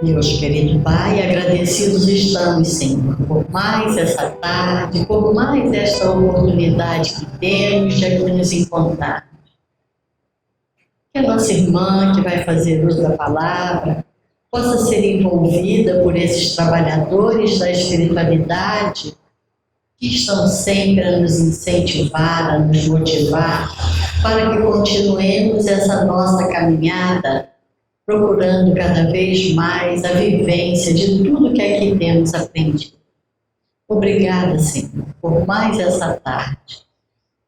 Meus querido Pai, agradecidos estamos, Senhor, por mais essa tarde, por mais esta oportunidade que temos de aqui nos encontrar. Que a nossa irmã, que vai fazer uso da palavra, possa ser envolvida por esses trabalhadores da espiritualidade que estão sempre a nos incentivar, a nos motivar, para que continuemos essa nossa caminhada, procurando cada vez mais a vivência de tudo que aqui temos aprendido. Obrigada, Senhor, por mais essa tarde.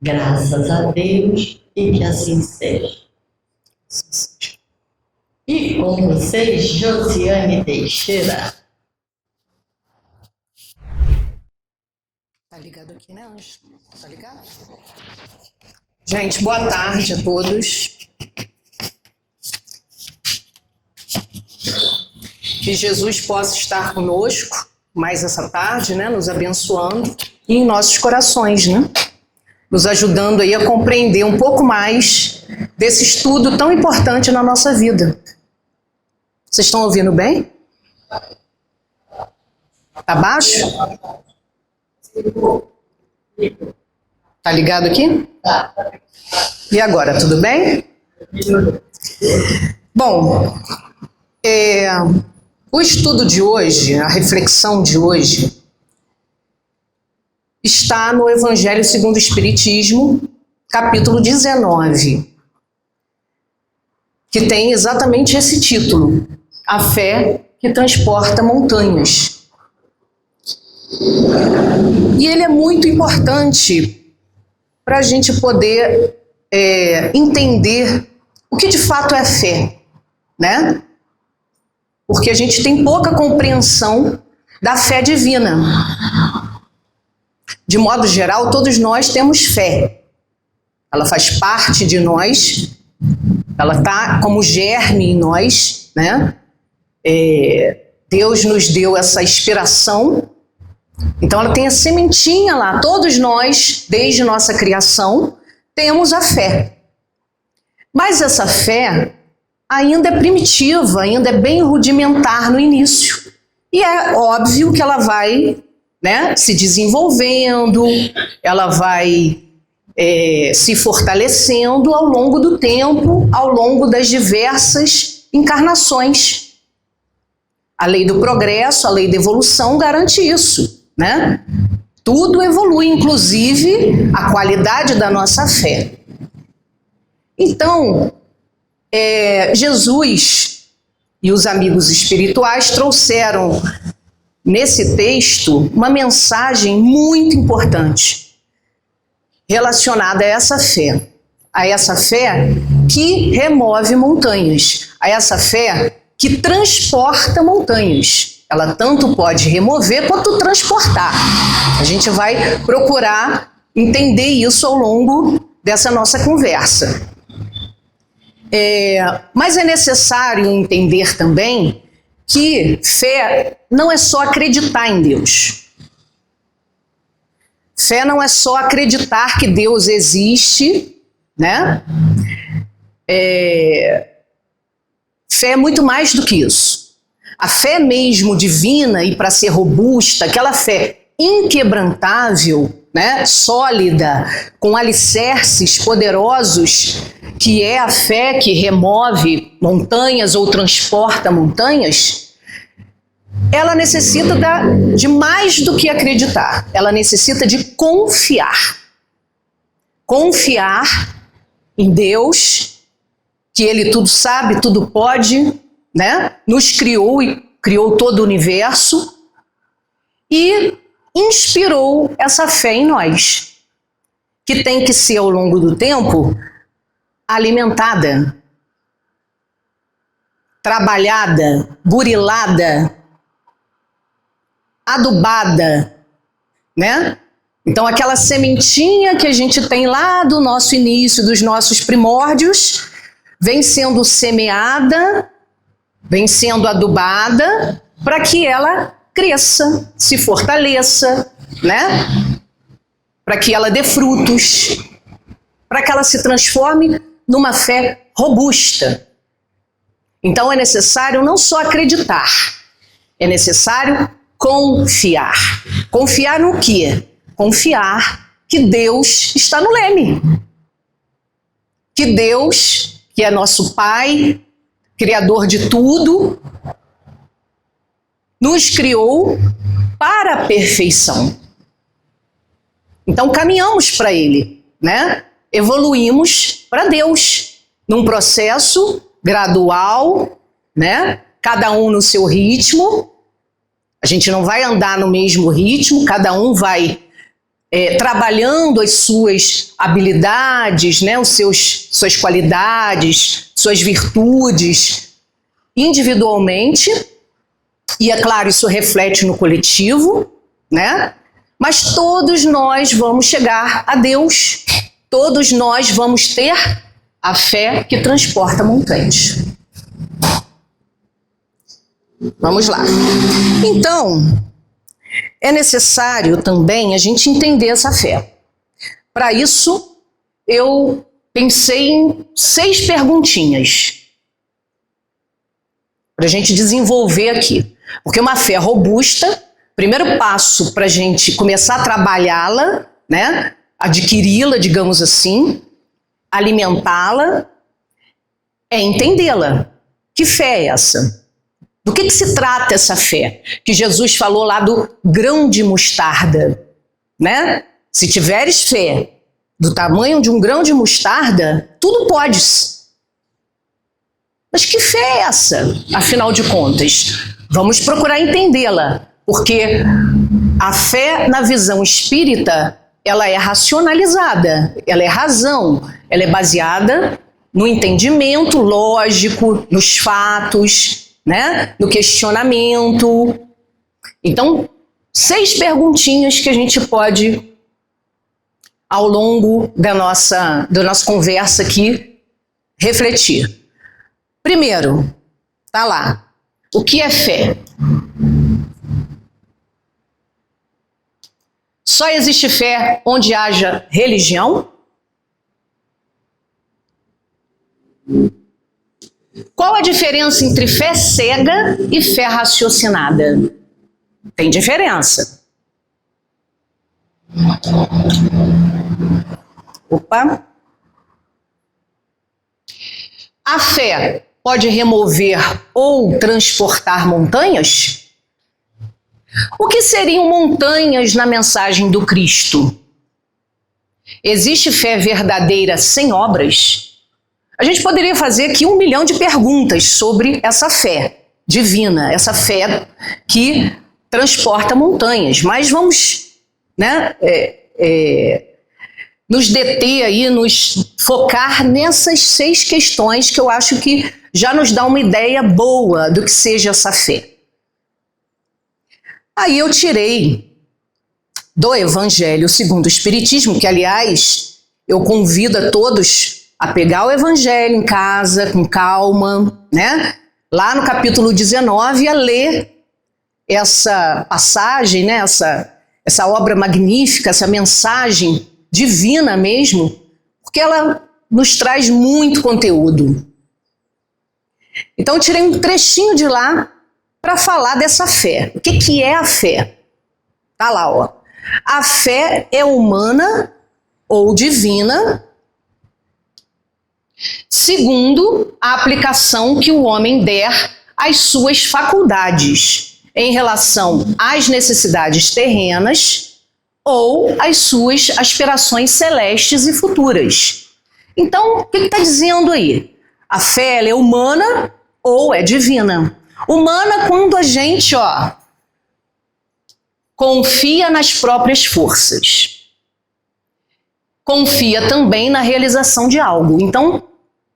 Graças a Deus e que assim seja. E com vocês, Josiane Teixeira. Tá ligado aqui, né, Anjo? Tá ligado? Gente, boa tarde a todos. Que Jesus possa estar conosco mais essa tarde, né, nos abençoando e em nossos corações, né, nos ajudando aí a compreender um pouco mais desse estudo tão importante na nossa vida. Vocês estão ouvindo bem? Tá baixo? Tá ligado aqui? E agora, tudo bem? Bom, o estudo de hoje, a reflexão de hoje, está no Evangelho segundo o Espiritismo, capítulo 19, que tem exatamente esse título, A Fé que Transporta Montanhas. E ele é muito importante para a gente poder entender o que de fato é fé, né? Porque a gente tem pouca compreensão da fé divina. De modo geral, todos nós temos fé. Ela faz parte de nós, ela está como germe em nós, né? Deus nos deu essa inspiração, então ela tem a sementinha lá. Todos nós, desde nossa criação, temos a fé. Mas essa fé ainda é primitiva, ainda é bem rudimentar no início. E é óbvio que ela vai, né, se desenvolvendo, ela vai se fortalecendo ao longo do tempo, ao longo das diversas encarnações. A lei do progresso, a lei da evolução garante isso, né? Tudo evolui, inclusive a qualidade da nossa fé. Então, Jesus e os amigos espirituais trouxeram nesse texto uma mensagem muito importante relacionada a essa fé que remove montanhas, a essa fé que transporta montanhas. Ela tanto pode remover quanto transportar. A gente vai procurar entender isso ao longo dessa nossa conversa. Mas é necessário entender também que fé não é só acreditar em Deus. Fé não é só acreditar que Deus existe, né? Fé é muito mais do que isso. A fé mesmo divina, e para ser robusta, aquela fé inquebrantável, né, sólida, com alicerces poderosos, que é a fé que remove montanhas ou transporta montanhas, ela necessita de mais do que acreditar. Ela necessita de confiar. Confiar em Deus, que Ele tudo sabe, tudo pode, né? Nos criou e criou todo o universo e inspirou essa fé em nós, que tem que ser ao longo do tempo alimentada, trabalhada, burilada, adubada, né? Então aquela sementinha que a gente tem lá do nosso início, dos nossos primórdios, vem sendo semeada, vem sendo adubada para que ela cresça, se fortaleça, né? Para que ela dê frutos, para que ela se transforme numa fé robusta. Então é necessário não só acreditar, é necessário confiar. Confiar no quê? Confiar que Deus está no leme. Que Deus, que é nosso Pai, Criador de tudo, nos criou para a perfeição. Então caminhamos para Ele, né? Evoluímos para Deus, num processo gradual, né? Cada um no seu ritmo. A gente não vai andar no mesmo ritmo, cada um vai trabalhando as suas habilidades, né? Suas qualidades, suas virtudes, individualmente. E é claro, isso reflete no coletivo, né? Mas todos nós vamos chegar a Deus, todos nós vamos ter a fé que transporta montanhas. Vamos lá. Então, é necessário também a gente entender essa fé. Para isso, eu pensei em 6 perguntinhas para a gente desenvolver aqui. Porque uma fé robusta, primeiro passo para a gente começar a trabalhá-la, né? Adquiri-la, digamos assim, alimentá-la, é entendê-la. Que fé é essa? Do que se trata essa fé? Que Jesus falou lá do grão de mostarda, né? Se tiveres fé do tamanho de um grão de mostarda, tudo podes. Mas que fé é essa, afinal de contas? Vamos procurar entendê-la, porque a fé na visão espírita, ela é racionalizada, ela é razão, ela é baseada no entendimento lógico, nos fatos, né? No questionamento. Então, 6 perguntinhas que a gente pode, ao longo da nossa conversa aqui, refletir. Primeiro, tá lá. O que é fé? Só existe fé onde haja religião? Qual a diferença entre fé cega e fé raciocinada? Tem diferença. Opa! A fé pode remover ou transportar montanhas? O que seriam montanhas na mensagem do Cristo? Existe fé verdadeira sem obras? A gente poderia fazer aqui 1 milhão de perguntas sobre essa fé divina, essa fé que transporta montanhas, mas vamos, né, nos deter aí, nos focar nessas 6 questões que eu acho que já nos dá uma ideia boa do que seja essa fé. Aí eu tirei do Evangelho segundo o Espiritismo, que aliás eu convido a todos a pegar o Evangelho em casa, com calma, né? Lá no capítulo 19, a ler essa passagem, né? Essa obra magnífica, essa mensagem divina mesmo, porque ela nos traz muito conteúdo. Então eu tirei um trechinho de lá para falar dessa fé. O que é a fé? Tá lá, ó. A fé é humana ou divina, segundo a aplicação que o homem der às suas faculdades em relação às necessidades terrenas ou às suas aspirações celestes e futuras. Então, o que está dizendo aí? A fé ela é humana ou é divina? Humana quando a gente, confia nas próprias forças. Confia também na realização de algo. Então,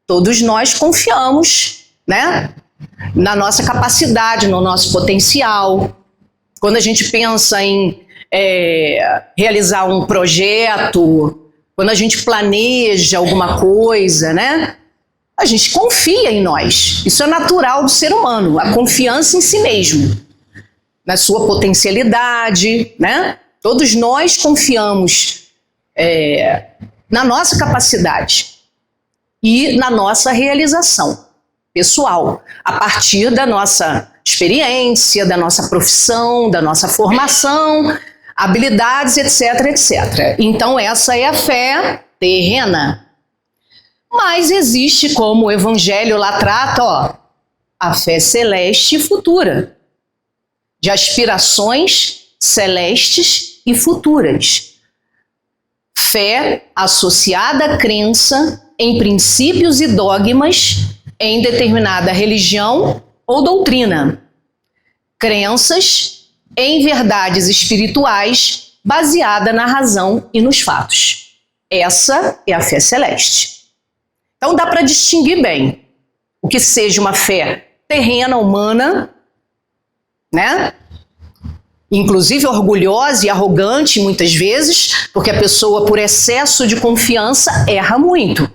todos nós confiamos, né, na nossa capacidade, no nosso potencial. Quando a gente pensa em realizar um projeto, quando a gente planeja alguma coisa, né, a gente confia em nós. Isso é natural do ser humano, a confiança em si mesmo, na sua potencialidade, né? Todos nós confiamos na nossa capacidade e na nossa realização. pessoal, a partir da nossa experiência, da nossa profissão, da nossa formação, habilidades, etc, etc. Então essa é a fé terrena. Mas existe, como o Evangelho lá trata, a fé celeste e futura, de aspirações celestes e futuras. Fé associada à crença em princípios e dogmas em determinada religião ou doutrina. Crenças em verdades espirituais baseada na razão e nos fatos. Essa é a fé celeste. Então dá para distinguir bem o que seja uma fé terrena, humana, né? Inclusive orgulhosa e arrogante muitas vezes, porque a pessoa, por excesso de confiança, erra muito,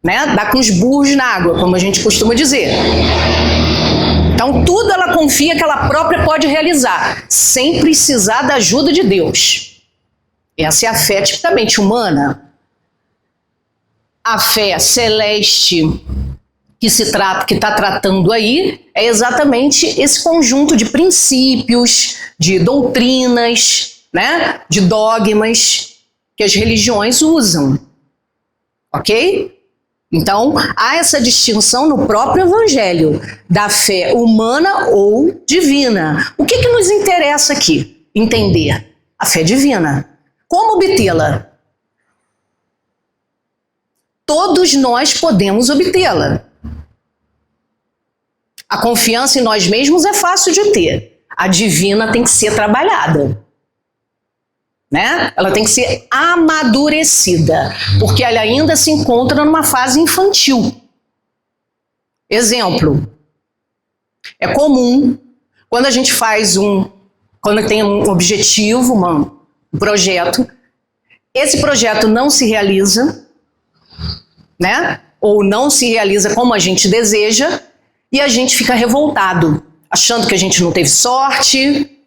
né? Dá com os burros na água, como a gente costuma dizer. Então tudo ela confia que ela própria pode realizar, sem precisar da ajuda de Deus. Essa é a fé tipicamente humana. A fé celeste que está tratando aí é exatamente esse conjunto de princípios, de doutrinas, né, de dogmas que as religiões usam, ok? Então, há essa distinção no próprio Evangelho da fé humana ou divina. O que nos interessa aqui? Entender a fé divina. Como obtê-la? Todos nós podemos obtê-la. A confiança em nós mesmos é fácil de ter. A divina tem que ser trabalhada, né? Ela tem que ser amadurecida, porque ela ainda se encontra numa fase infantil. Exemplo, é comum quando a gente quando tem um objetivo, um projeto, esse projeto não se realiza, né? Ou não se realiza como a gente deseja, e a gente fica revoltado, achando que a gente não teve sorte,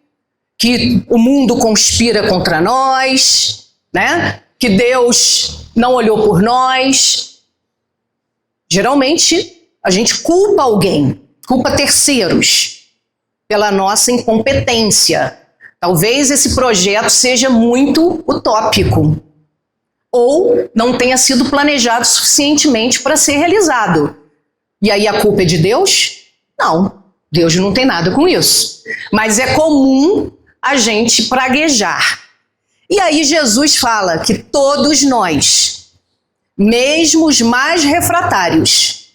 que o mundo conspira contra nós, né? Que Deus não olhou por nós. Geralmente, a gente culpa alguém, culpa terceiros pela nossa incompetência. Talvez esse projeto seja muito utópico ou não tenha sido planejado suficientemente para ser realizado. E aí a culpa é de Deus? Não, Deus não tem nada com isso. Mas é comum a gente praguejar. E aí Jesus fala que todos nós, mesmo os mais refratários,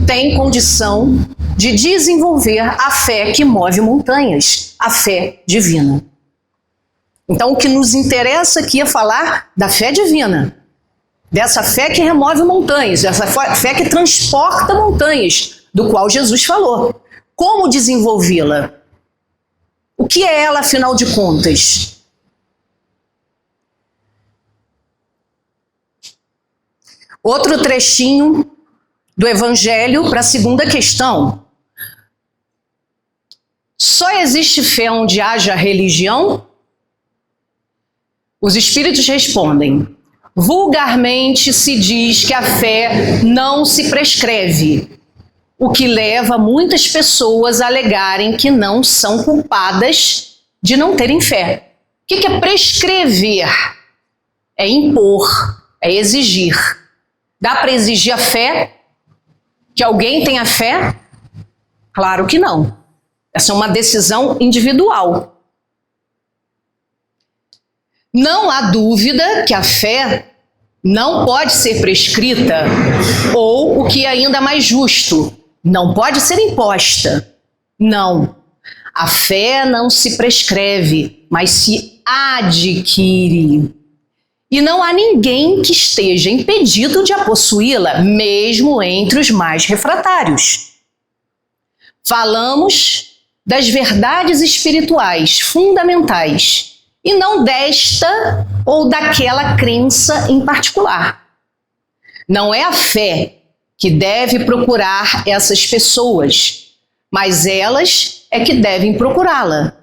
têm condição de desenvolver a fé que move montanhas, a fé divina. Então o que nos interessa aqui é falar da fé divina. Dessa fé que remove montanhas, dessa fé que transporta montanhas, do qual Jesus falou. Como desenvolvê-la? O que é ela, afinal de contas? Outro trechinho do Evangelho para a segunda questão. Só existe fé onde haja religião? Os espíritos respondem: vulgarmente se diz que a fé não se prescreve, o que leva muitas pessoas a alegarem que não são culpadas de não terem fé. O que é prescrever? É impor, é exigir. Dá para exigir a fé? Que alguém tenha fé? Claro que não. Essa é uma decisão individual. Não há dúvida que a fé não pode ser prescrita, ou, o que é ainda mais justo, não pode ser imposta. Não. A fé não se prescreve, mas se adquire. E não há ninguém que esteja impedido de a possuí-la, mesmo entre os mais refratários. Falamos das verdades espirituais fundamentais, e não desta ou daquela crença em particular. Não é a fé que deve procurar essas pessoas, mas elas é que devem procurá-la.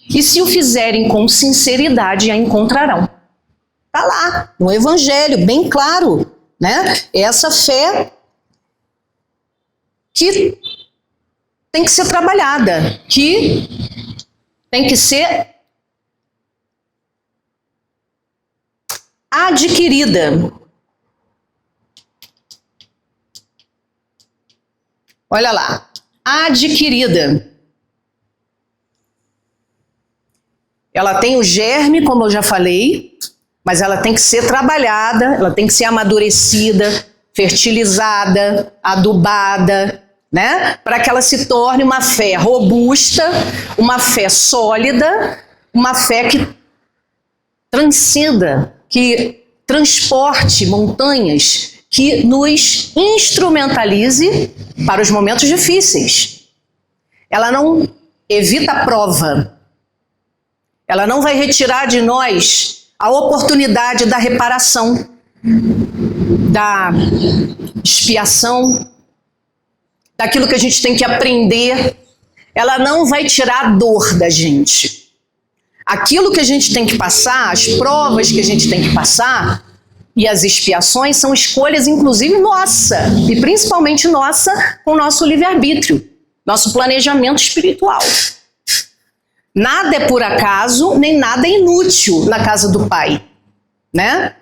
E se o fizerem com sinceridade, a encontrarão. Está lá, no Evangelho, bem claro, né? Essa fé que tem que ser trabalhada, que tem que ser adquirida. Olha lá, adquirida. Ela tem o germe, como eu já falei, mas ela tem que ser trabalhada, ela tem que ser amadurecida, fertilizada, adubada, né? Para que ela se torne uma fé robusta, uma fé sólida, uma fé que transcenda, que transporte montanhas, que nos instrumentalize para os momentos difíceis. Ela não evita a prova. Ela não vai retirar de nós a oportunidade da reparação, da expiação, daquilo que a gente tem que aprender. Ela não vai tirar a dor da gente. Aquilo que a gente tem que passar, as provas que a gente tem que passar e as expiações são escolhas, inclusive nossa, e principalmente nossa, com o nosso livre-arbítrio, nosso planejamento espiritual. Nada é por acaso, nem nada é inútil na casa do Pai, né?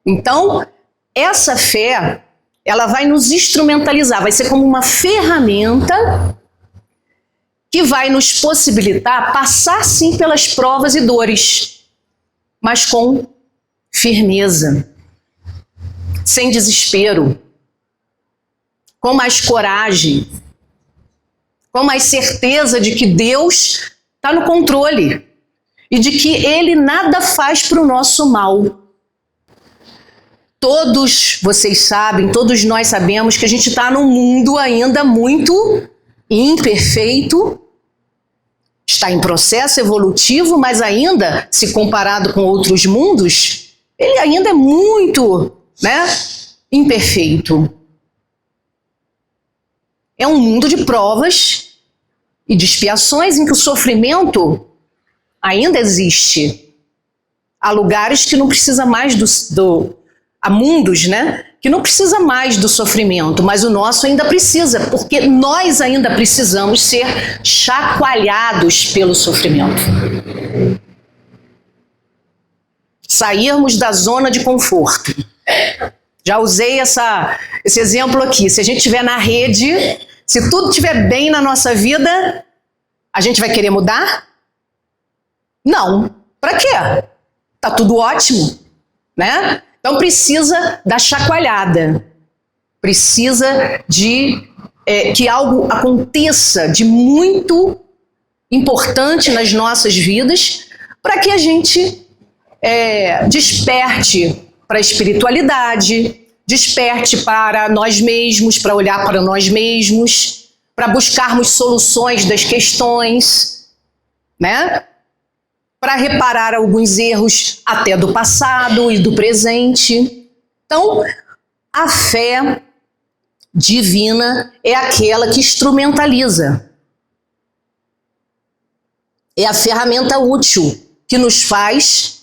Então, essa fé, ela vai nos instrumentalizar, vai ser como uma ferramenta que vai nos possibilitar passar sim pelas provas e dores, mas com firmeza, sem desespero, com mais coragem, com mais certeza de que Deus está no controle e de que Ele nada faz para o nosso mal. Todos vocês sabem, todos nós sabemos que a gente está num mundo ainda muito imperfeito, está em processo evolutivo, mas ainda, se comparado com outros mundos, ele ainda é muito, né, imperfeito. É um mundo de provas e de expiações em que o sofrimento ainda existe. Há lugares que não precisa mais há mundos, né, que não precisa mais do sofrimento, mas o nosso ainda precisa, porque nós ainda precisamos ser chacoalhados pelo sofrimento. Sairmos da zona de conforto. Já usei esse exemplo aqui. Se a gente estiver na rede, se tudo estiver bem na nossa vida, a gente vai querer mudar? Não. Para quê? Tá tudo ótimo, né? Então precisa da chacoalhada. Precisa de que algo aconteça de muito importante nas nossas vidas para que a gente desperte para a espiritualidade, desperte para nós mesmos, para olhar para nós mesmos, para buscarmos soluções das questões, né? Para reparar alguns erros até do passado e do presente. Então, a fé divina é aquela que instrumentaliza. É a ferramenta útil que nos faz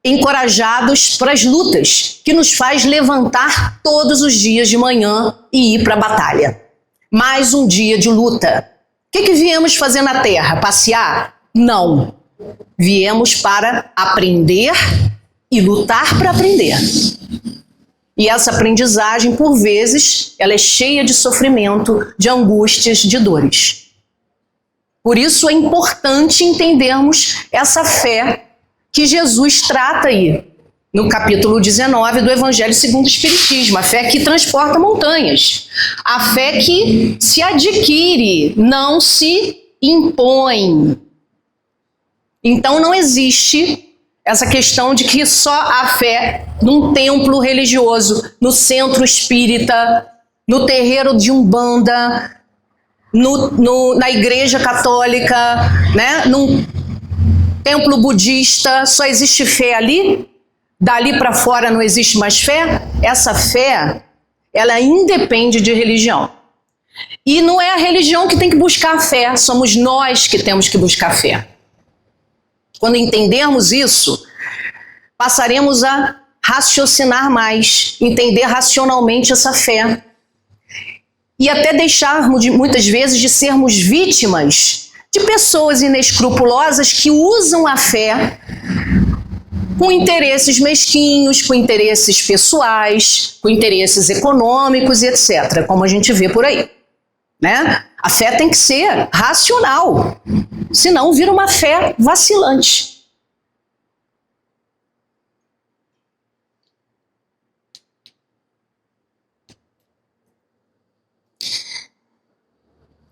encorajados para as lutas, que nos faz levantar todos os dias de manhã e ir para a batalha. Mais um dia de luta. O que viemos fazer na Terra? Passear? Não. Viemos para aprender e lutar para aprender. E essa aprendizagem, por vezes, ela é cheia de sofrimento, de angústias, de dores. Por isso é importante entendermos essa fé que Jesus trata aí, no capítulo 19 do Evangelho segundo o Espiritismo, a fé que transporta montanhas, a fé que se adquire, não se impõe. Então não existe essa questão de que só a fé num templo religioso, no centro espírita, no terreiro de Umbanda, na igreja católica, né, num templo budista, só existe fé ali, dali para fora não existe mais fé. Essa fé, ela independe de religião. E não é a religião que tem que buscar a fé, somos nós que temos que buscar a fé. Quando entendermos isso, passaremos a raciocinar mais, entender racionalmente essa fé. e até deixarmos muitas vezes de sermos vítimas de pessoas inescrupulosas que usam a fé com interesses mesquinhos, com interesses pessoais, com interesses econômicos e etc., como a gente vê por aí, né? A fé tem que ser racional, senão vira uma fé vacilante.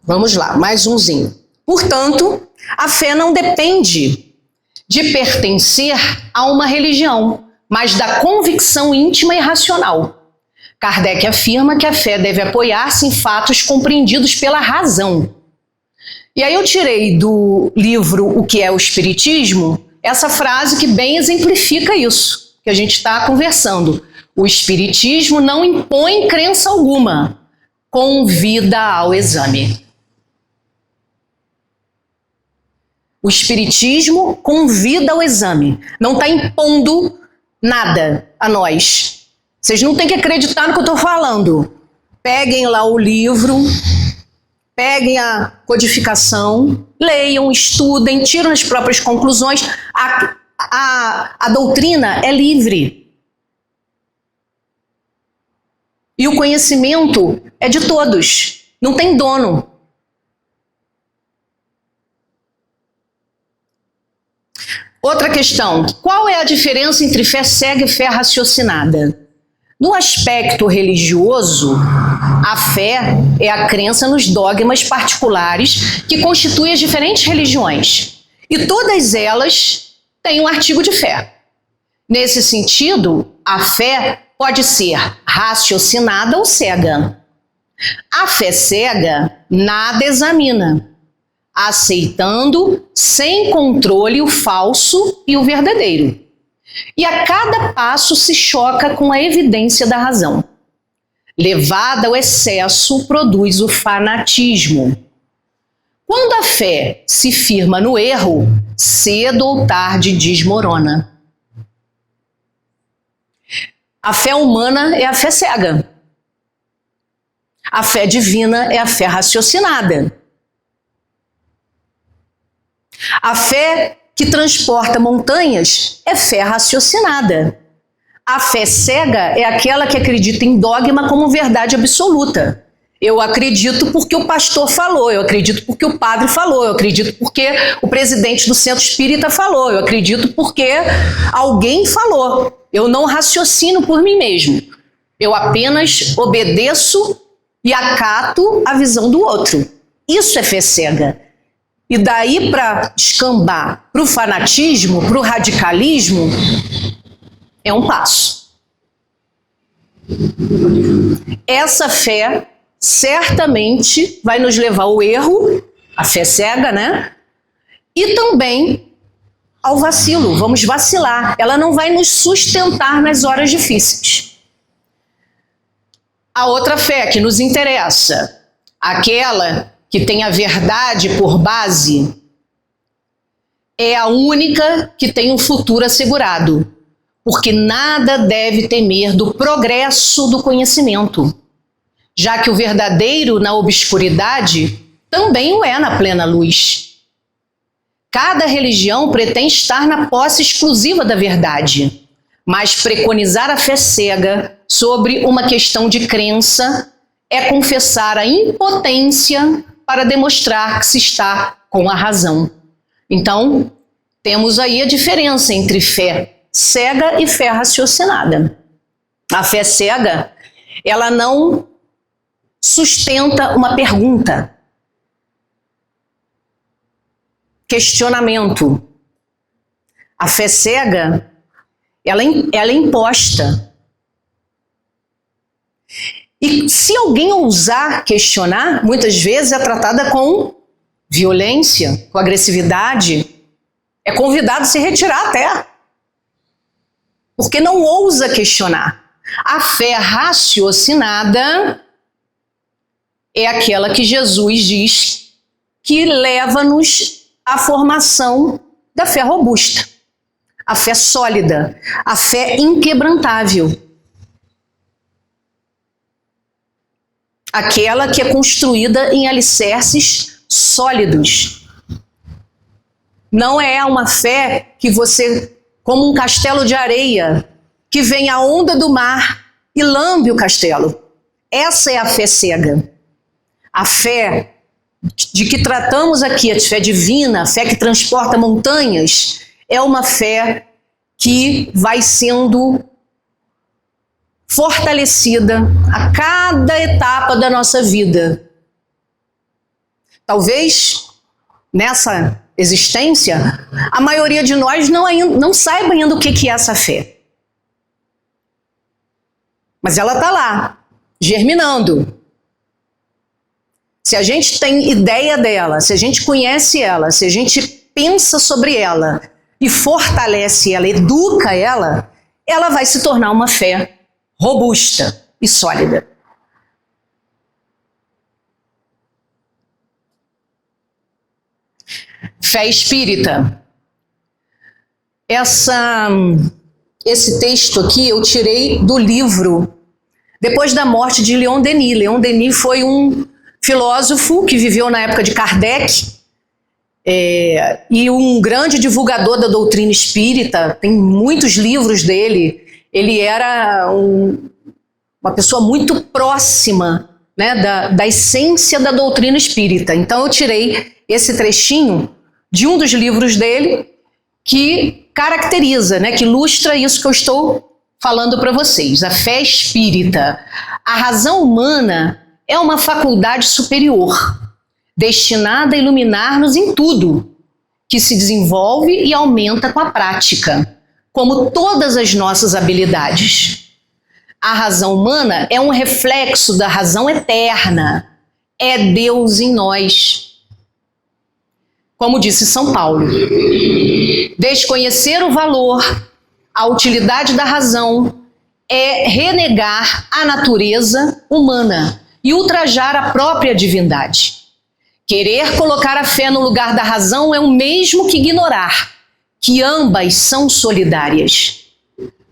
Vamos lá, mais umzinho. Portanto, a fé não depende de pertencer a uma religião, mas da convicção íntima e racional. Kardec afirma que a fé deve apoiar-se em fatos compreendidos pela razão. E aí eu tirei do livro O que é o Espiritismo essa frase que bem exemplifica isso que a gente está conversando. O Espiritismo não impõe crença alguma, convida ao exame. O Espiritismo convida ao exame, não está impondo nada a nós. Vocês não têm que acreditar no que eu estou falando. Peguem lá o livro, peguem a codificação, leiam, estudem, tiram as próprias conclusões. A doutrina é livre. E o conhecimento é de todos, não tem dono. Outra questão, qual é a diferença entre fé cega e fé raciocinada? No aspecto religioso, a fé é a crença nos dogmas particulares que constituem as diferentes religiões. E todas elas têm um artigo de fé. Nesse sentido, a fé pode ser raciocinada ou cega. A fé cega nada examina, aceitando sem controle o falso e o verdadeiro. E a cada passo se choca com a evidência da razão. Levada ao excesso, produz o fanatismo. Quando a fé se firma no erro, cedo ou tarde desmorona. A fé humana é a fé cega. A fé divina é a fé raciocinada. A fé que transporta montanhas é fé raciocinada. A fé cega é aquela que acredita em dogma como verdade absoluta. Eu acredito porque o pastor falou, eu acredito porque o padre falou, eu acredito porque o presidente do centro espírita falou, eu acredito porque alguém falou. Eu não raciocino por mim mesmo. Eu apenas obedeço e acato a visão do outro. Isso é fé cega. E daí para escambar para o fanatismo, para o radicalismo, é um passo. Essa fé certamente vai nos levar ao erro, a fé cega, né? E também ao vacilo, vamos vacilar. Ela não vai nos sustentar nas horas difíceis. A outra fé que nos interessa, aquela que tem a verdade por base, é a única que tem um futuro assegurado, porque nada deve temer do progresso do conhecimento, já que o verdadeiro na obscuridade também o é na plena luz. Cada religião pretende estar na posse exclusiva da verdade, mas preconizar a fé cega sobre uma questão de crença é confessar a impotência para demonstrar que se está com a razão. Então, temos aí a diferença entre fé cega e fé raciocinada. A fé cega, ela não sustenta uma pergunta, questionamento. A fé cega, ela é imposta. E se alguém ousar questionar, muitas vezes é tratada com violência, com agressividade, é convidado a se retirar até, porque não ousa questionar. A fé raciocinada é aquela que Jesus diz que leva-nos à formação da fé robusta, a fé sólida, a fé inquebrantável. aquela que é construída em alicerces sólidos. Não é uma fé que você, como um castelo de areia, que vem a onda do mar e lambe o castelo. Essa é a fé cega. A fé de que tratamos aqui, a fé divina, a fé que transporta montanhas, é uma fé que vai sendo fortalecida a cada etapa da nossa vida. Talvez nessa existência, a maioria de nós não saiba ainda o que é essa fé. Mas ela está lá, germinando. Se a gente tem ideia dela, se a gente conhece ela, se a gente pensa sobre ela e fortalece ela, educa ela, ela vai se tornar uma fé robusta e sólida. Fé espírita. Esse texto aqui eu tirei do livro Depois da Morte de Leon Denis. Leon Denis foi um filósofo que viveu na época de Kardec e um grande divulgador da doutrina espírita. Tem muitos livros dele. Ele era uma pessoa muito próxima, né, da essência da doutrina espírita. Então eu tirei esse trechinho de um dos livros dele que caracteriza, né, que ilustra isso que eu estou falando para vocês. A fé espírita. A razão humana é uma faculdade superior, destinada a iluminar-nos em tudo, que se desenvolve e aumenta com a prática, como todas as nossas habilidades. A razão humana é um reflexo da razão eterna, é Deus em nós. Como disse São Paulo, desconhecer o valor, a utilidade da razão é renegar a natureza humana e ultrajar a própria divindade. Querer colocar a fé no lugar da razão é o mesmo que ignorar que ambas são solidárias.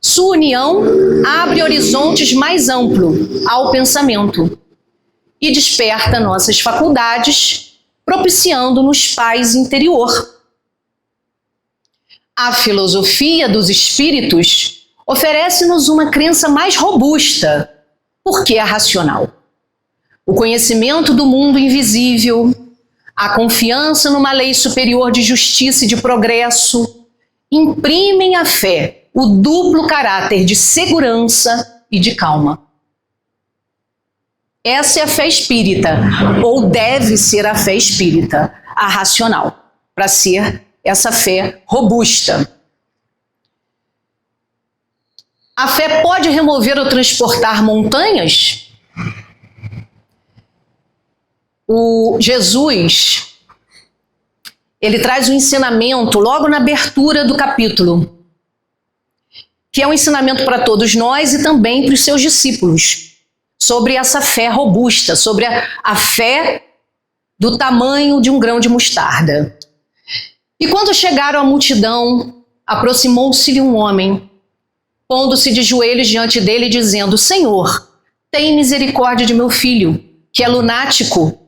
Sua união abre horizontes mais amplos ao pensamento e desperta nossas faculdades, propiciando-nos paz interior. A filosofia dos espíritos oferece-nos uma crença mais robusta, porque é racional. O conhecimento do mundo invisível, a confiança numa lei superior de justiça e de progresso, imprimem à fé o duplo caráter de segurança e de calma. Essa é a fé espírita, ou deve ser a fé espírita, a racional, para ser essa fé robusta. A fé pode remover ou transportar montanhas? O Jesus, ele traz um ensinamento logo na abertura do capítulo, que é um ensinamento para todos nós e também para os seus discípulos, sobre essa fé robusta, sobre a fé do tamanho de um grão de mostarda. E quando chegaram à multidão, aproximou-se-lhe um homem, pondo-se de joelhos diante dele, dizendo: Senhor, tem misericórdia de meu filho, que é lunático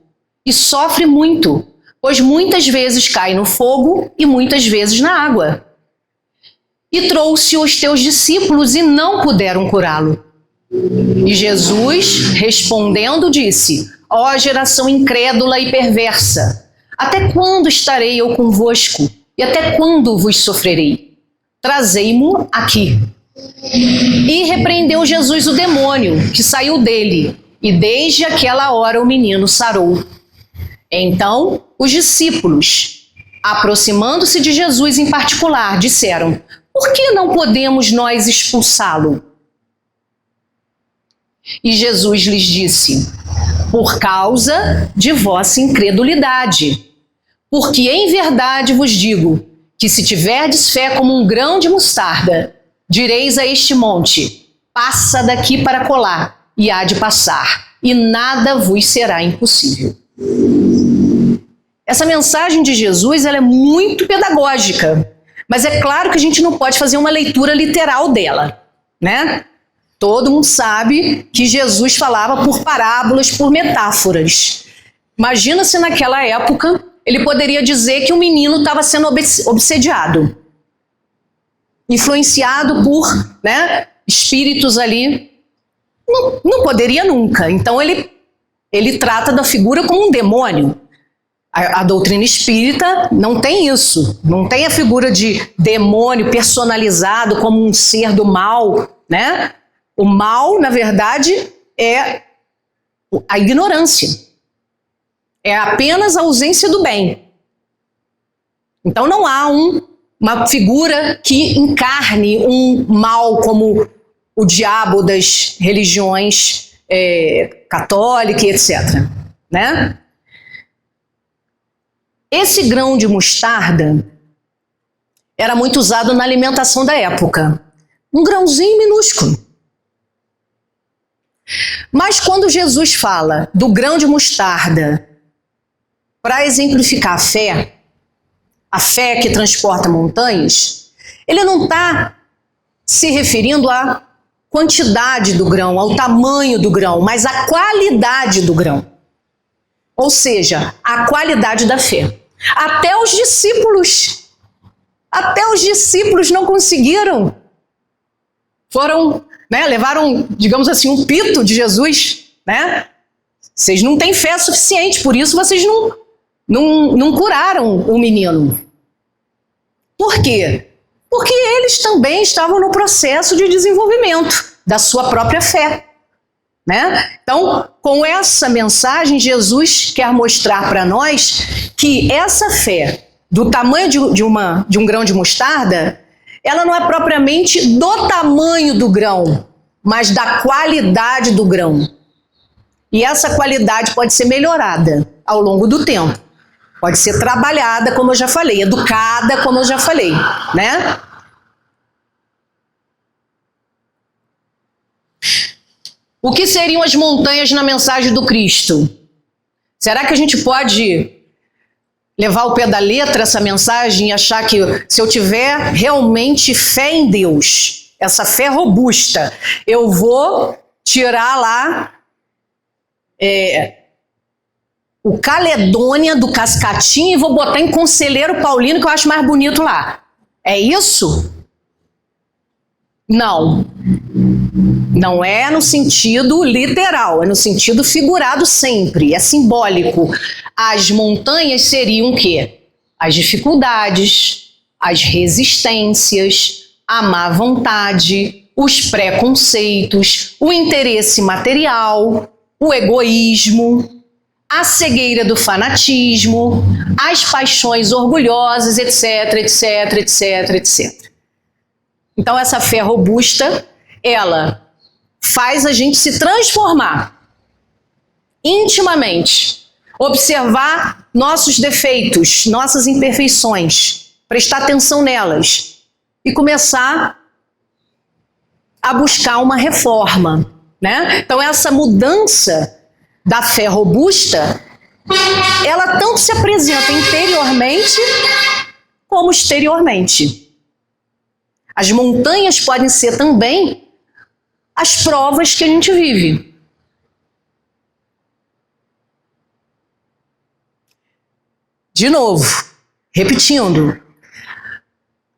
e sofre muito, pois muitas vezes cai no fogo e muitas vezes na água. E trouxe os teus discípulos e não puderam curá-lo. E Jesus, respondendo, disse: Ó geração incrédula e perversa, até quando estarei eu convosco? E até quando vos sofrerei? Trazei-mo aqui. E repreendeu Jesus o demônio, que saiu dele, e desde aquela hora o menino sarou. Então, os discípulos, aproximando-se de Jesus em particular, disseram: Por que não podemos nós expulsá-lo? E Jesus lhes disse: Por causa de vossa incredulidade. Porque em verdade vos digo que se tiverdes fé como um grão de mostarda, direis a este monte: passa daqui para colar, e há de passar, e nada vos será impossível. Essa mensagem de Jesus, ela é muito pedagógica, mas é claro que a gente não pode fazer uma leitura literal dela, né? Todo mundo sabe que Jesus falava por parábolas, por metáforas. Imagina se naquela época ele poderia dizer que o menino estava sendo obsediado, influenciado por, né, espíritos ali. Não poderia nunca. Então ele trata da figura como um demônio. A doutrina espírita não tem isso. Não tem a figura de demônio personalizado como um ser do mal, né? O mal, na verdade, é a ignorância. É apenas a ausência do bem. Então não há uma figura que encarne um mal como o diabo das religiões católicas, etc. Né? Esse grão de mostarda era muito usado na alimentação da época. Um grãozinho minúsculo. Mas quando Jesus fala do grão de mostarda para exemplificar a fé que transporta montanhas, ele não está se referindo à quantidade do grão, ao tamanho do grão, mas à qualidade do grão. Ou seja, a qualidade da fé. Até os discípulos não conseguiram. Levaram, digamos assim, um pito de Jesus, né? Vocês não têm fé suficiente, por isso vocês não curaram o menino. Por quê? Porque eles também estavam no processo de desenvolvimento da sua própria fé, né? Então, com essa mensagem, Jesus quer mostrar para nós que essa fé, do tamanho de um grão de mostarda, ela não é propriamente do tamanho do grão, mas da qualidade do grão. E essa qualidade pode ser melhorada ao longo do tempo. Pode ser trabalhada, como eu já falei, educada, como eu já falei, né? O que seriam as montanhas na mensagem do Cristo? Será que a gente pode levar ao pé da letra essa mensagem e achar que se eu tiver realmente fé em Deus, essa fé robusta, eu vou tirar lá o Caledônia do Cascatinho e vou botar em Conselheiro Paulino, que eu acho mais bonito lá. É isso? Não. Não é no sentido literal, é no sentido figurado sempre, é simbólico. As montanhas seriam o quê? As dificuldades, as resistências, a má vontade, os preconceitos, o interesse material, o egoísmo, a cegueira do fanatismo, as paixões orgulhosas, etc, etc, etc, etc. Então essa fé robusta, ela faz a gente se transformar intimamente, observar nossos defeitos, nossas imperfeições, prestar atenção nelas e começar a buscar uma reforma, né? Então essa mudança da fé robusta, ela tanto se apresenta interiormente como exteriormente. As montanhas podem ser também as provas que a gente vive. De novo, repetindo,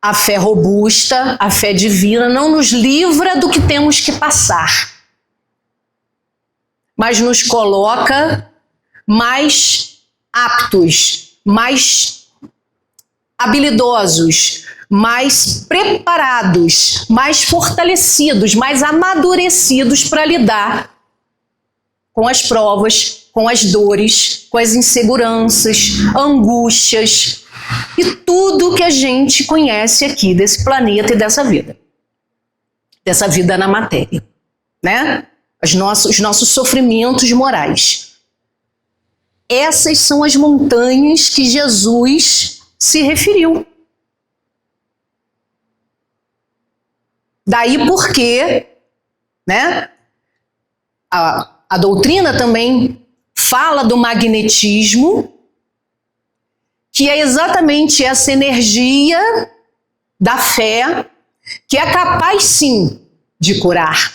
a fé robusta, a fé divina não nos livra do que temos que passar, mas nos coloca mais aptos, mais habilidosos, mais preparados, mais fortalecidos, mais amadurecidos para lidar com as provas, com as dores, com as inseguranças, angústias e tudo que a gente conhece aqui desse planeta e dessa vida na matéria, né? Os nossos sofrimentos morais. Essas são as montanhas que Jesus se referiu. Daí porque, né, a doutrina também fala do magnetismo, que é exatamente essa energia da fé que é capaz sim de curar,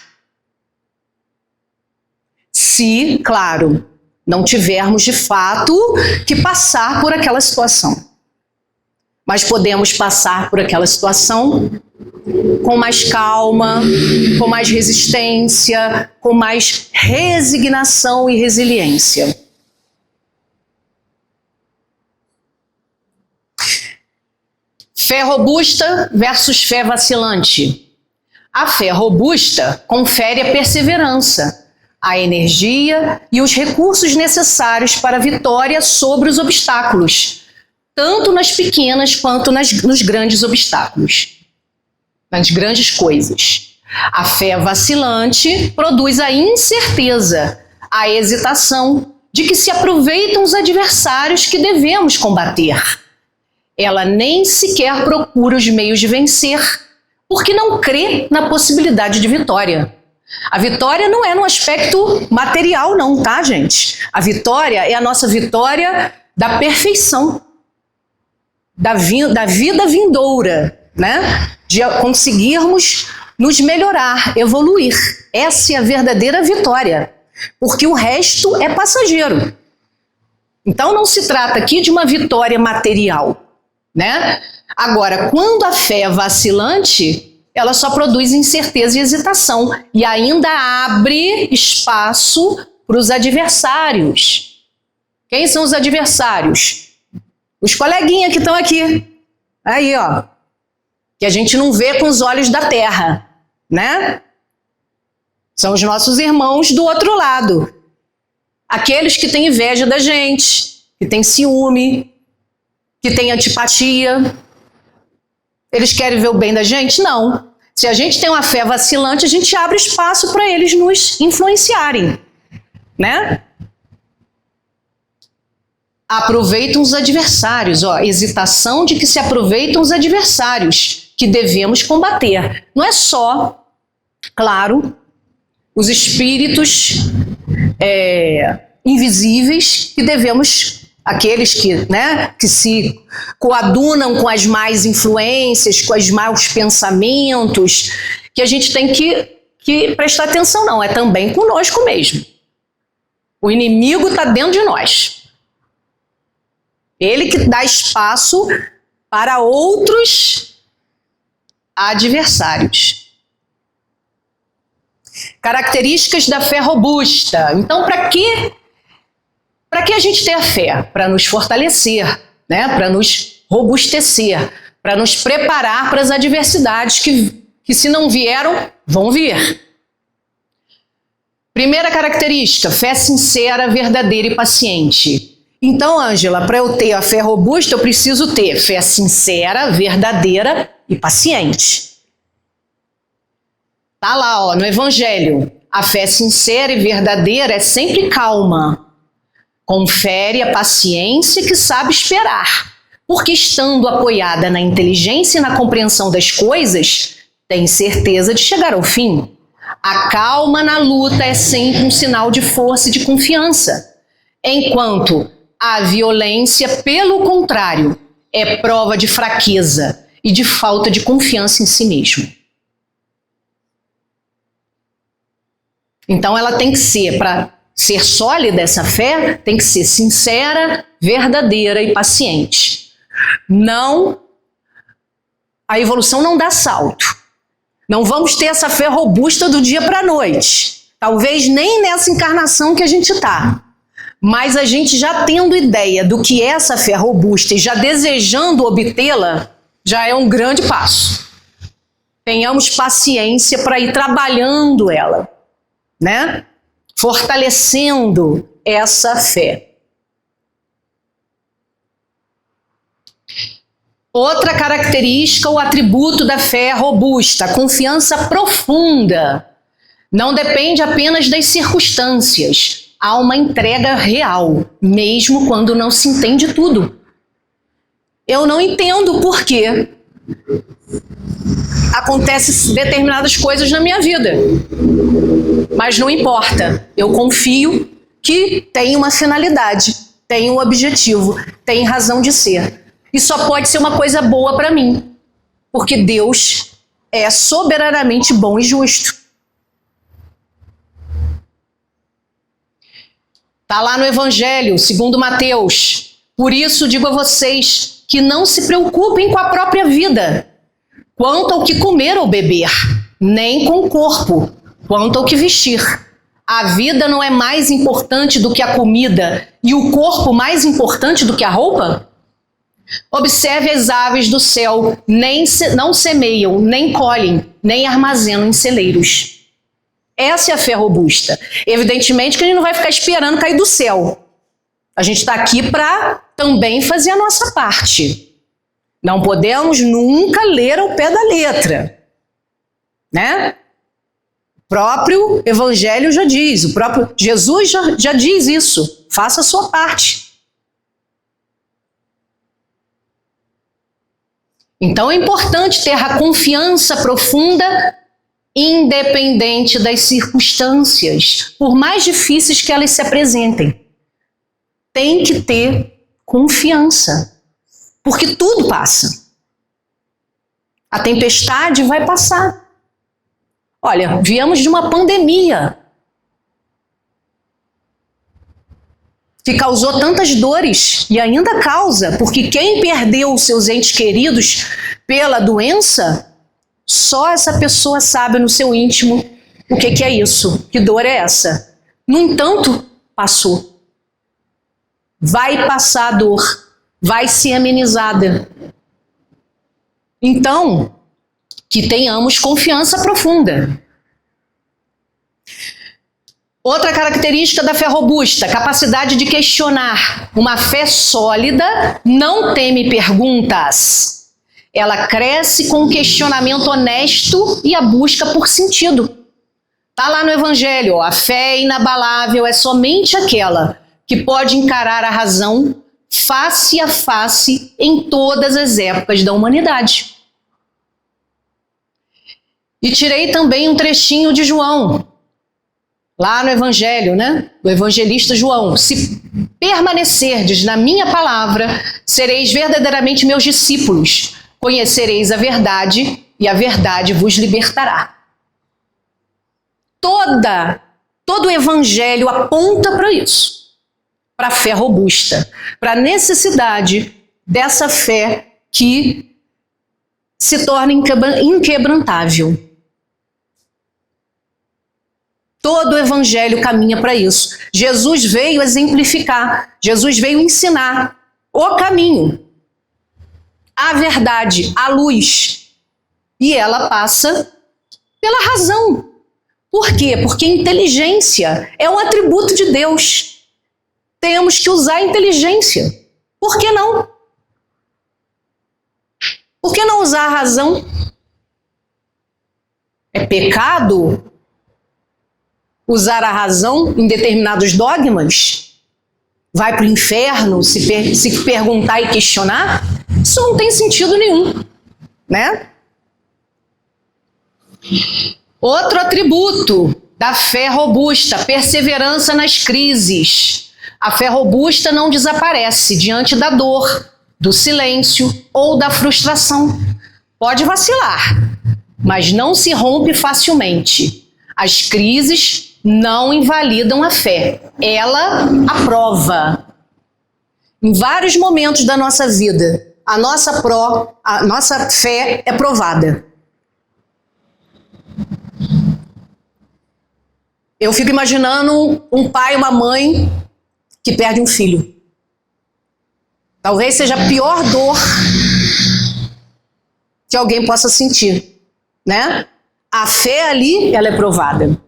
Se, claro, não tivermos de fato que passar por aquela situação. Mas podemos passar por aquela situação com mais calma, com mais resistência, com mais resignação e resiliência. Fé robusta versus fé vacilante. A fé robusta confere a perseverança, a energia e os recursos necessários para a vitória sobre os obstáculos, tanto nas pequenas quanto nos grandes obstáculos, nas grandes coisas. A fé vacilante produz a incerteza, a hesitação de que se aproveitam os adversários que devemos combater. Ela nem sequer procura os meios de vencer, porque não crê na possibilidade de vitória. A vitória não é no aspecto material não, tá, gente? A vitória é a nossa vitória da perfeição, da vida vindoura, né? De conseguirmos nos melhorar, evoluir. Essa é a verdadeira vitória, porque o resto é passageiro. Então não se trata aqui de uma vitória material, né? Agora, quando a fé é vacilante, ela só produz incerteza e hesitação e ainda abre espaço para os adversários. Quem são os adversários? Os coleguinhas que estão aqui. Aí, ó. Que a gente não vê com os olhos da terra, né? São os nossos irmãos do outro lado. Aqueles que têm inveja da gente, que têm ciúme, que têm antipatia. Eles querem ver o bem da gente? Não. Se a gente tem uma fé vacilante, a gente abre espaço para eles nos influenciarem, né? Aproveitam os adversários, ó, hesitação de que se aproveitam os adversários que devemos combater. Não é só, claro, os espíritos invisíveis que devemos, aqueles que, né, que se coadunam com as más influências, com os maus pensamentos, que a gente tem que prestar atenção, não, é também conosco mesmo. O inimigo está dentro de nós. Ele que dá espaço para outros adversários. Características da fé robusta. Então, para que a gente tem a fé? Para nos fortalecer, né? Para nos robustecer, para nos preparar para as adversidades que se não vieram, vão vir. Primeira característica, fé sincera, verdadeira e paciente. Então, Ângela, para eu ter a fé robusta, eu preciso ter fé sincera, verdadeira e paciente. Tá lá, ó, no Evangelho. A fé sincera e verdadeira é sempre calma. Confere a paciência que sabe esperar, porque estando apoiada na inteligência e na compreensão das coisas, tem certeza de chegar ao fim. A calma na luta é sempre um sinal de força e de confiança, enquanto a violência, pelo contrário, é prova de fraqueza e de falta de confiança em si mesmo. Então ela tem que ser, para ser sólida essa fé, tem que ser sincera, verdadeira e paciente. Não, a evolução não dá salto. Não vamos ter essa fé robusta do dia para a noite. Talvez nem nessa encarnação que a gente está. Mas a gente já tendo ideia do que é essa fé robusta e já desejando obtê-la, já é um grande passo. Tenhamos paciência para ir trabalhando ela, né? Fortalecendo essa fé. Outra característica ou atributo da fé robusta, a confiança profunda. Não depende apenas das circunstâncias. Há uma entrega real, mesmo quando não se entende tudo. Eu não entendo por quê acontecem determinadas coisas na minha vida. Mas não importa, eu confio que tem uma finalidade, tem um objetivo, tem razão de ser. E só pode ser uma coisa boa para mim, porque Deus é soberanamente bom e justo. Está lá no Evangelho, segundo Mateus. Por isso digo a vocês que não se preocupem com a própria vida, quanto ao que comer ou beber, nem com o corpo, quanto ao que vestir. A vida não é mais importante do que a comida e o corpo mais importante do que a roupa? Observe as aves do céu, não semeiam, nem colhem, nem armazenam em celeiros. Essa é a fé robusta. Evidentemente que a gente não vai ficar esperando cair do céu. A gente está aqui para também fazer a nossa parte. Não podemos nunca ler ao pé da letra, né? O próprio Evangelho já diz, o próprio Jesus já diz isso. Faça a sua parte. Então é importante ter a confiança profunda, independente das circunstâncias, por mais difíceis que elas se apresentem. Tem que ter confiança, porque tudo passa. A tempestade vai passar. Olha, viemos de uma pandemia que causou tantas dores e ainda causa, porque quem perdeu os seus entes queridos pela doença, só essa pessoa sabe no seu íntimo o que é isso, que dor é essa. No entanto, passou. Vai passar a dor, vai ser amenizada. Então, que tenhamos confiança profunda. Outra característica da fé robusta, capacidade de questionar. Uma fé sólida não teme perguntas. Ela cresce com um questionamento honesto e a busca por sentido. Está lá no Evangelho, a fé inabalável é somente aquela que pode encarar a razão face a face em todas as épocas da humanidade. E tirei também um trechinho de João, lá no Evangelho, né? Do evangelista João. Se permanecerdes na minha palavra, sereis verdadeiramente meus discípulos. Conhecereis a verdade e a verdade vos libertará. Todo o Evangelho aponta para isso, para a fé robusta, para a necessidade dessa fé que se torna inquebrantável. Todo o Evangelho caminha para isso. Jesus veio exemplificar, Jesus veio ensinar o caminho, a verdade, a luz. E ela passa pela razão. Por quê? Porque inteligência é um atributo de Deus. Temos que usar a inteligência. Por que não? Por que não usar a razão? É pecado usar a razão em determinados dogmas? Vai para o inferno se perguntar e questionar? Isso não tem sentido nenhum, né? Outro atributo da fé robusta, perseverança nas crises. A fé robusta não desaparece diante da dor, do silêncio ou da frustração. Pode vacilar, mas não se rompe facilmente. As crises não invalidam a fé, ela aprova. Em vários momentos da nossa vida, a nossa fé é provada. Eu fico imaginando um pai e uma mãe que perde um filho. Talvez seja a pior dor que alguém possa sentir, né? A fé ali, ela é provada.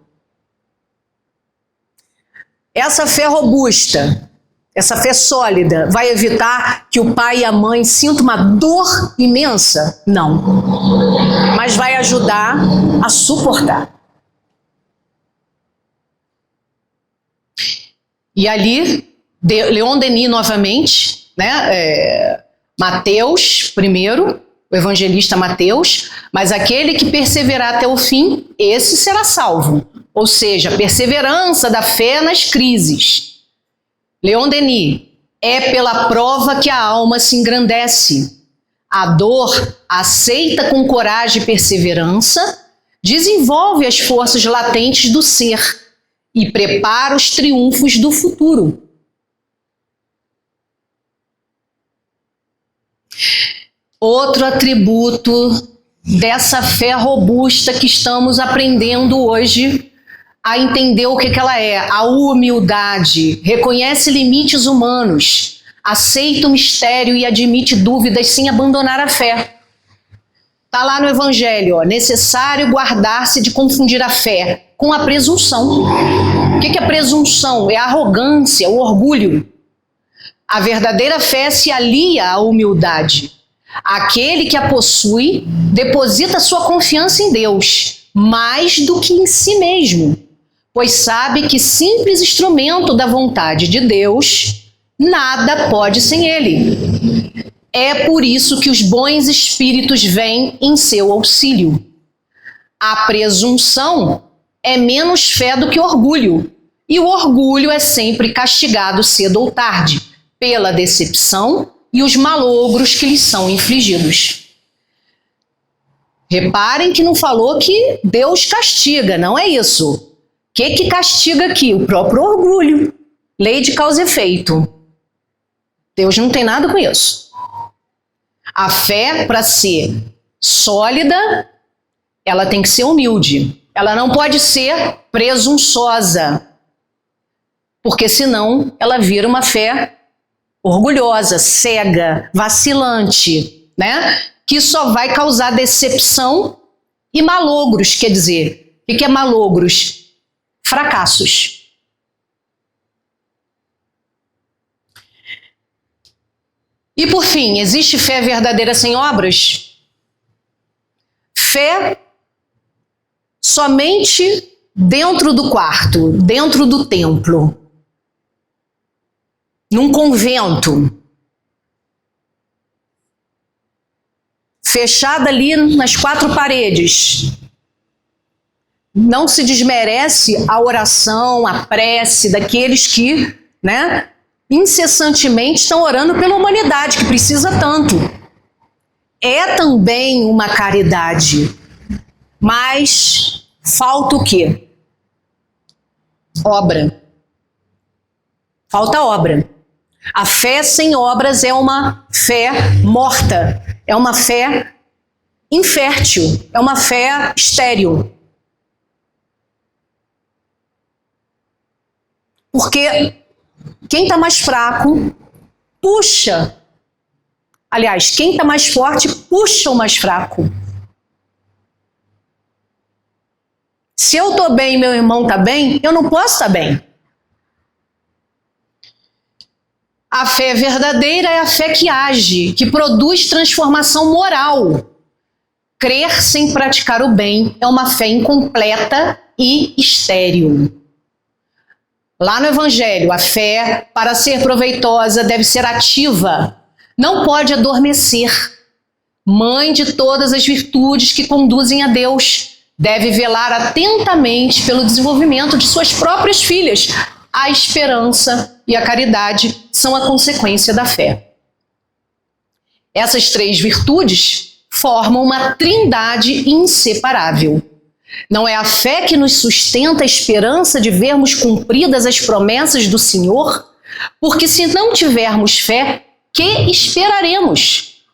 Essa fé robusta, essa fé sólida, vai evitar que o pai e a mãe sintam uma dor imensa? Não. Mas vai ajudar a suportar. E ali, Leon Denis novamente, né? Mateus primeiro, o evangelista Mateus, mas aquele que perseverar até o fim, esse será salvo. Ou seja, a perseverança da fé nas crises. Leon Denis, é pela prova que a alma se engrandece. A dor, aceita com coragem e perseverança, desenvolve as forças latentes do ser e prepara os triunfos do futuro. Outro atributo dessa fé robusta que estamos aprendendo hoje a entender o que ela é: a humildade. Reconhece limites humanos, aceita o mistério e admite dúvidas sem abandonar a fé. Está lá no Evangelho, necessário guardar-se de confundir a fé com a presunção. O que é presunção? É a arrogância, o orgulho. A verdadeira fé se alia à humildade. Aquele que a possui deposita sua confiança em Deus, mais do que em si mesmo, pois sabe que simples instrumento da vontade de Deus, nada pode sem ele. É por isso que os bons espíritos vêm em seu auxílio. A presunção é menos fé do que orgulho, e o orgulho é sempre castigado cedo ou tarde, pela decepção e os malogros que lhes são infligidos. Reparem que não falou que Deus castiga, não é isso. O que castiga aqui? O próprio orgulho. Lei de causa e efeito. Deus não tem nada com isso. A fé, para ser sólida, ela tem que ser humilde. Ela não pode ser presunçosa, porque senão ela vira uma fé orgulhosa, cega, vacilante, né? Que só vai causar decepção e malogros. Quer dizer, o que é malogros? Fracassos. E por fim, existe fé verdadeira sem obras? Fé somente dentro do quarto, dentro do templo, num convento, fechada ali nas quatro paredes. Não se desmerece a oração, a prece daqueles que, né, incessantemente estão orando pela humanidade, que precisa tanto. É também uma caridade, mas falta o quê? Obra. Falta obra. A fé sem obras é uma fé morta, é uma fé infértil, é uma fé estéril. Porque quem está mais fraco puxa. Aliás, quem está mais forte puxa o mais fraco. Se eu estou bem e meu irmão está bem, eu não posso estar bem. A fé verdadeira é a fé que age, que produz transformação moral. Crer sem praticar o bem é uma fé incompleta e estéril. Lá no Evangelho, a fé, para ser proveitosa, deve ser ativa, não pode adormecer. Mãe de todas as virtudes que conduzem a Deus, deve velar atentamente pelo desenvolvimento de suas próprias filhas. A esperança e a caridade são a consequência da fé. Essas três virtudes formam uma trindade inseparável. Não é a fé que nos sustenta a esperança de vermos cumpridas as promessas do Senhor? Porque se não tivermos fé, que esperaremos?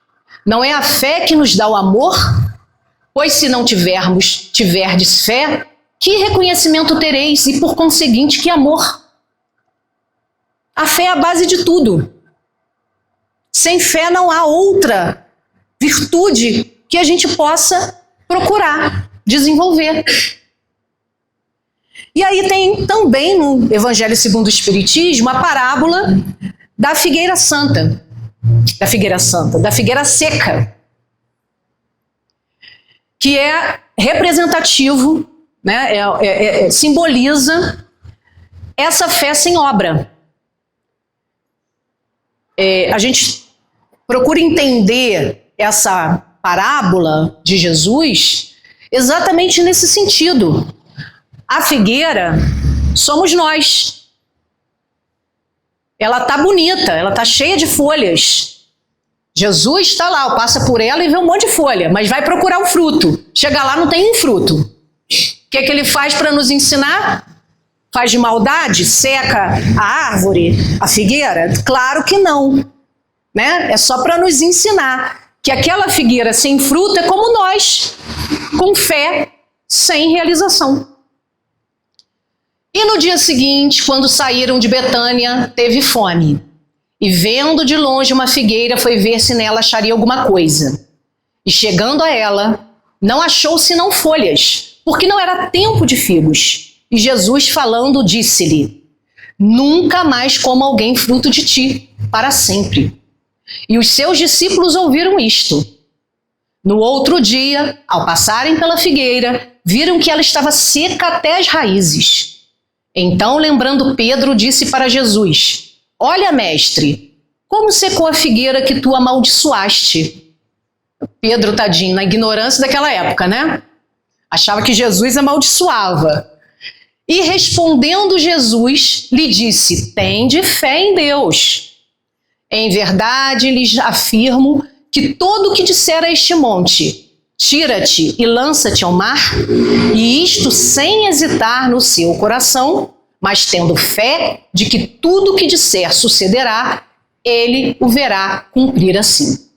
Não é a fé que nos dá o amor? Pois se não tiverdes fé, que reconhecimento tereis e, por conseguinte, que amor? A fé é a base de tudo. Sem fé não há outra virtude que a gente possa procurar desenvolver. E aí tem também no Evangelho segundo o Espiritismo a parábola da figueira santa, da figueira seca, que é representativo, né, simboliza essa fé sem obra. A gente procura entender essa parábola de Jesus exatamente nesse sentido. A figueira somos nós. Ela está bonita, ela está cheia de folhas. Jesus está lá, passa por ela e vê um monte de folha, mas vai procurar o fruto. Chega lá, não tem um fruto. O que é que ele faz para nos ensinar? Faz de maldade? Seca a árvore, a figueira? Claro que não, né? É só para nos ensinar que aquela figueira sem fruto é como nós, com fé, sem realização. E no dia seguinte, quando saíram de Betânia, teve fome. E vendo de longe uma figueira, foi ver se nela acharia alguma coisa. E chegando a ela, não achou senão folhas, porque não era tempo de figos. E Jesus, falando, disse-lhe: nunca mais coma alguém fruto de ti, para sempre. E os seus discípulos ouviram isto. No outro dia, ao passarem pela figueira, viram que ela estava seca até as raízes. Então, lembrando Pedro, disse para Jesus: olha, mestre, como secou a figueira que tu amaldiçoaste? Pedro, tadinho, na ignorância daquela época, né? Achava que Jesus amaldiçoava. E respondendo Jesus, lhe disse: tende fé em Deus. Em verdade, lhes afirmo que todo o que disser a este monte, tira-te e lança-te ao mar, e isto sem hesitar no seu coração, mas tendo fé de que tudo o que disser sucederá, ele o verá cumprir assim.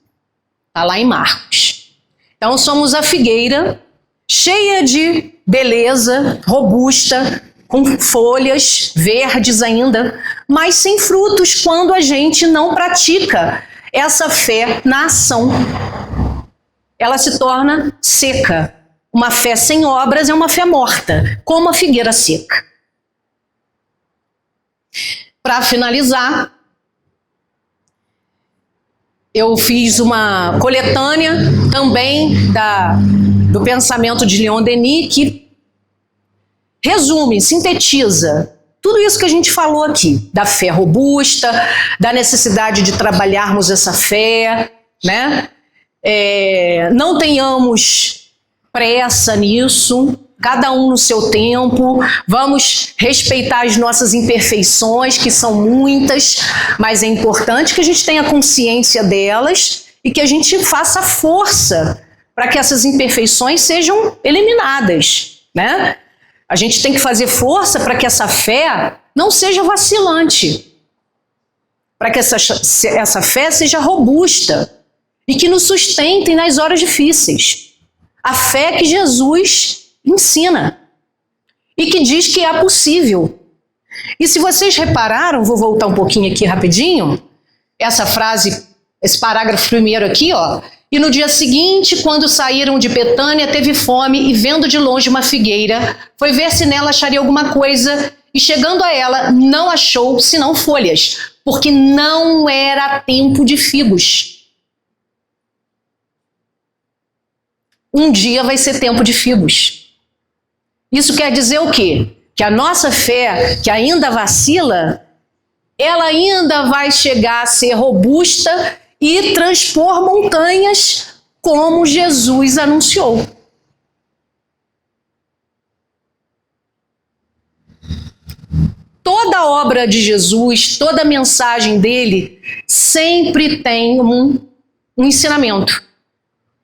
Está lá em Marcos. Então somos a figueira, cheia de beleza, robusta, com folhas verdes ainda, mas sem frutos quando a gente não pratica essa fé na ação. Ela se torna seca. Uma fé sem obras é uma fé morta, como a figueira seca. Para finalizar, eu fiz uma coletânea também do pensamento de Leon Denis, que resume, sintetiza tudo isso que a gente falou aqui, da fé robusta, da necessidade de trabalharmos essa fé, né? Não tenhamos pressa nisso, cada um no seu tempo, vamos respeitar as nossas imperfeições, que são muitas, mas é importante que a gente tenha consciência delas e que a gente faça força para que essas imperfeições sejam eliminadas, né? A gente tem que fazer força para que essa fé não seja vacilante, para que essa fé seja robusta e que nos sustentem nas horas difíceis. A fé que Jesus ensina e que diz que é possível. E se vocês repararam, vou voltar um pouquinho aqui rapidinho, essa frase, esse parágrafo primeiro aqui, ó. E no dia seguinte, quando saíram de Betânia, teve fome e vendo de longe uma figueira, foi ver se nela acharia alguma coisa e chegando a ela, não achou senão folhas, porque não era tempo de figos. Um dia vai ser tempo de figos. Isso quer dizer o quê? Que a nossa fé, que ainda vacila, ela ainda vai chegar a ser robusta e transpor montanhas como Jesus anunciou. Toda a obra de Jesus, toda a mensagem dele, sempre tem um ensinamento.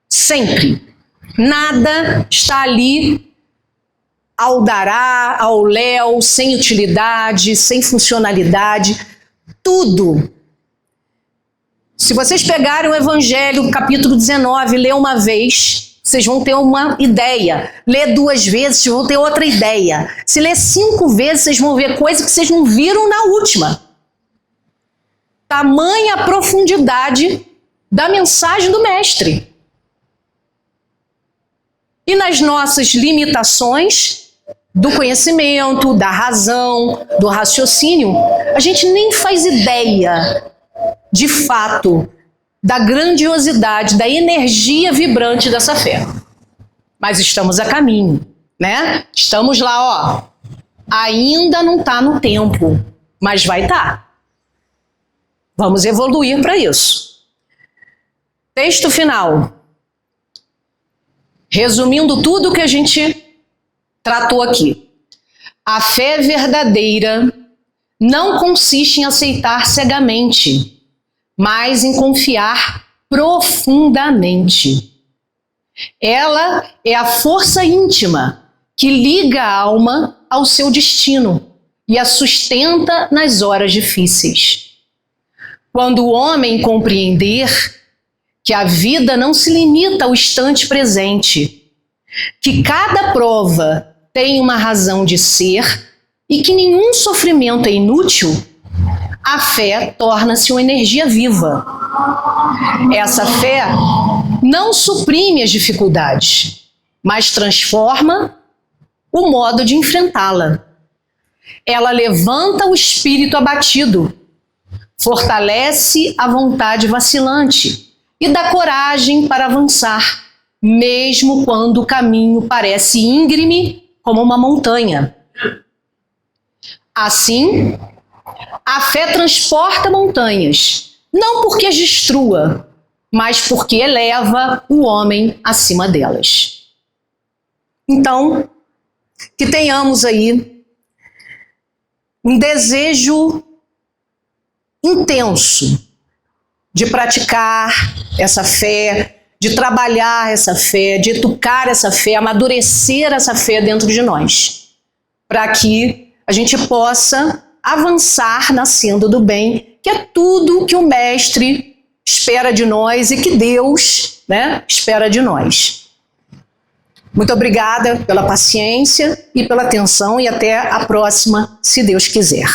Sempre. Nada está ali ao dará, ao léu, sem utilidade, sem funcionalidade. Tudo. Se vocês pegarem o Evangelho, capítulo 19, ler uma vez, vocês vão ter uma ideia. Ler 2 vezes, vocês vão ter outra ideia. Se ler 5 vezes, vocês vão ver coisas que vocês não viram na última. Tamanha a profundidade da mensagem do Mestre. E nas nossas limitações do conhecimento, da razão, do raciocínio, a gente nem faz ideia de fato, da grandiosidade, da energia vibrante dessa fé. Mas estamos a caminho, né? Estamos lá, ó. Ainda não está no tempo, mas vai estar. Vamos evoluir para isso. Texto final. Resumindo tudo o que a gente tratou aqui. A fé verdadeira não consiste em aceitar cegamente, mas em confiar profundamente. Ela é a força íntima que liga a alma ao seu destino, e a sustenta nas horas difíceis. Quando o homem compreender que a vida não se limita ao instante presente, que cada prova tem uma razão de ser e que nenhum sofrimento é inútil, a fé torna-se uma energia viva. Essa fé não suprime as dificuldades, mas transforma o modo de enfrentá-la. Ela levanta o espírito abatido, fortalece a vontade vacilante e dá coragem para avançar, mesmo quando o caminho parece íngreme como uma montanha. Assim, a fé transporta montanhas, não porque as destrua, mas porque eleva o homem acima delas. Então, que tenhamos aí um desejo intenso de praticar essa fé, de trabalhar essa fé, de educar essa fé, amadurecer essa fé dentro de nós, para que a gente possa avançar na senda do bem, que é tudo que o Mestre espera de nós e que Deus, espera de nós. Muito obrigada pela paciência e pela atenção e até a próxima, se Deus quiser.